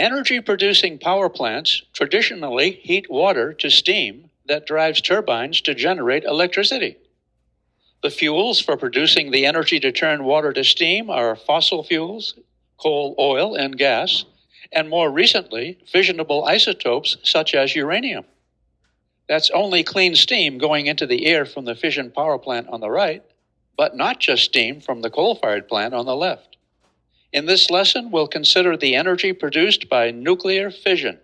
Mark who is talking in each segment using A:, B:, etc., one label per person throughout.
A: Energy-producing power plants traditionally heat water to steam that drives turbines to generate electricity. The fuels for producing the energy to turn water to steam are fossil fuels, coal, oil, and gas, and more recently, fissionable isotopes such as uranium. That's only clean steam going into the air from the fission power plant on the right, but not just steam from the coal-fired plant on the left. In this lesson, we'll consider the energy produced by nuclear fission.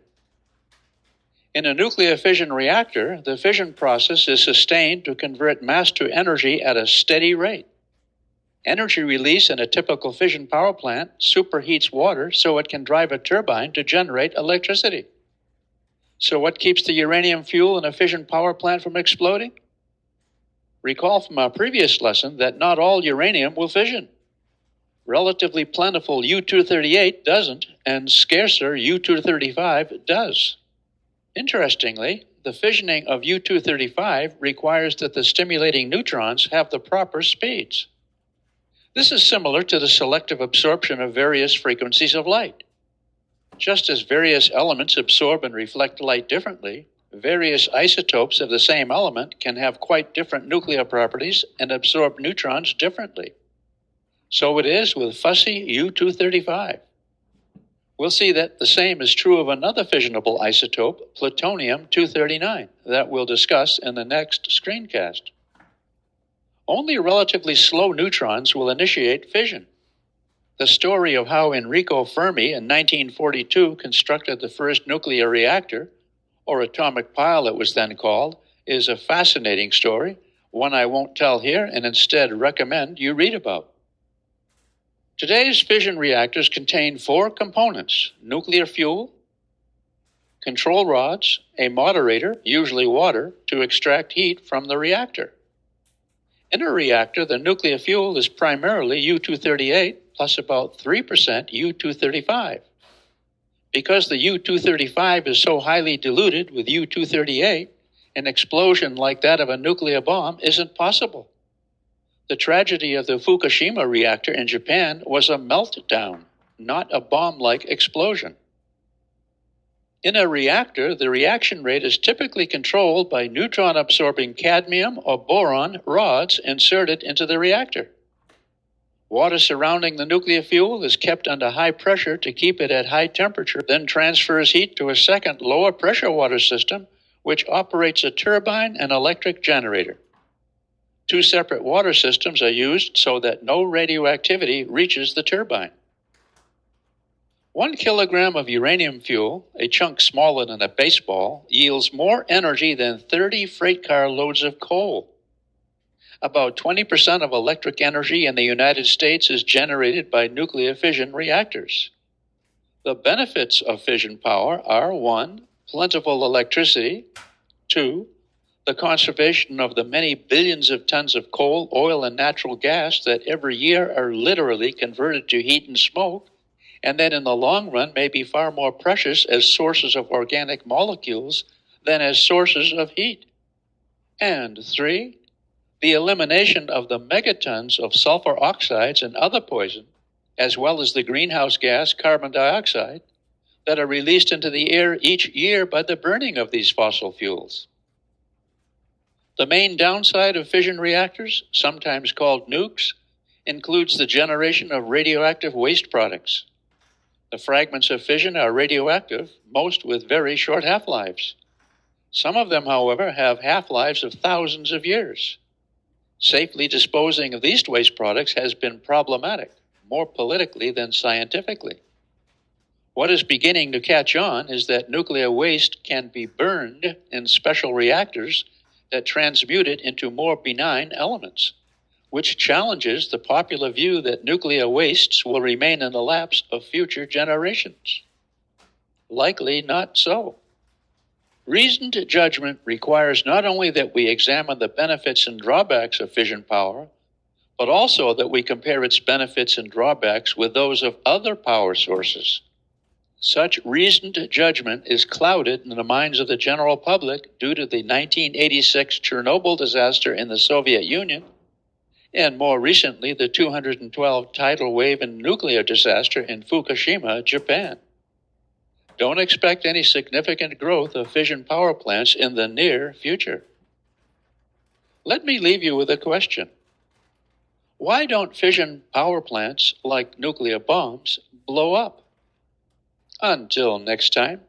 A: In a nuclear fission reactor, the fission process is sustained to convert mass to energy at a steady rate. Energy release in a typical fission power plant superheats water so it can drive a turbine to generate electricity. So what keeps the uranium fuel in a fission power plant from exploding? Recall from our previous lesson that not all uranium will fission. Relatively plentiful U-238 doesn't, and scarcer U-235 does. Interestingly, the fissioning of U-235 requires that the stimulating neutrons have the proper speeds. This is similar to the selective absorption of various frequencies of light. Just as various elements absorb and reflect light differently, various isotopes of the same element can have quite different nuclear properties and absorb neutrons differently. So it is with fussy U-235. We'll see that the same is true of another fissionable isotope, plutonium-239, that we'll discuss in the next screencast. Only relatively slow neutrons will initiate fission. The story of how Enrico Fermi in 1942 constructed the first nuclear reactor, or atomic pile it was then called, is a fascinating story, one I won't tell here and instead recommend you read about. Today's fission reactors contain 4 components: nuclear fuel, control rods, a moderator, usually water, to extract heat from the reactor. In a reactor, the nuclear fuel is primarily U-238 plus about 3% U-235. Because the U-235 is so highly diluted with U-238, an explosion like that of a nuclear bomb isn't possible. The tragedy of the Fukushima reactor in Japan was a meltdown, not a bomb-like explosion. In a reactor, the reaction rate is typically controlled by neutron-absorbing cadmium or boron rods inserted into the reactor. Water surrounding the nuclear fuel is kept under high pressure to keep it at high temperature, then transfers heat to a second lower pressure water system, which operates a turbine and electric generator. 2 separate water systems are used so that no radioactivity reaches the turbine. 1 kilogram of uranium fuel, a chunk smaller than a baseball, yields more energy than 30 freight car loads of coal. About 20% of electric energy in the United States is generated by nuclear fission reactors. The benefits of fission power are 1, plentiful electricity, 2, the conservation of the many billions of tons of coal, oil, and natural gas that every year are literally converted to heat and smoke, and then in the long run may be far more precious as sources of organic molecules than as sources of heat. And 3, the elimination of the megatons of sulfur oxides and other poison, as well as the greenhouse gas carbon dioxide, that are released into the air each year by the burning of these fossil fuels. The main downside of fission reactors, sometimes called nukes, includes the generation of radioactive waste products. The fragments of fission are radioactive, most with very short half-lives. Some of them, however, have half-lives of thousands of years. Safely disposing of these waste products has been problematic, more politically than scientifically. What is beginning to catch on is that nuclear waste can be burned in special reactors that transmute it into more benign elements, which challenges the popular view that nuclear wastes will remain in the laps of future generations. Likely not so. Reasoned judgment requires not only that we examine the benefits and drawbacks of fission power, but also that we compare its benefits and drawbacks with those of other power sources. Such reasoned judgment is clouded in the minds of the general public due to the 1986 Chernobyl disaster in the Soviet Union, and more recently the 212 tidal wave and nuclear disaster in Fukushima, Japan. Don't expect any significant growth of fission power plants in the near future. Let me leave you with a question. Why don't fission power plants, like nuclear bombs, blow up? Until next time,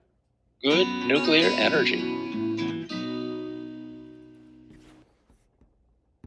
A: good nuclear energy.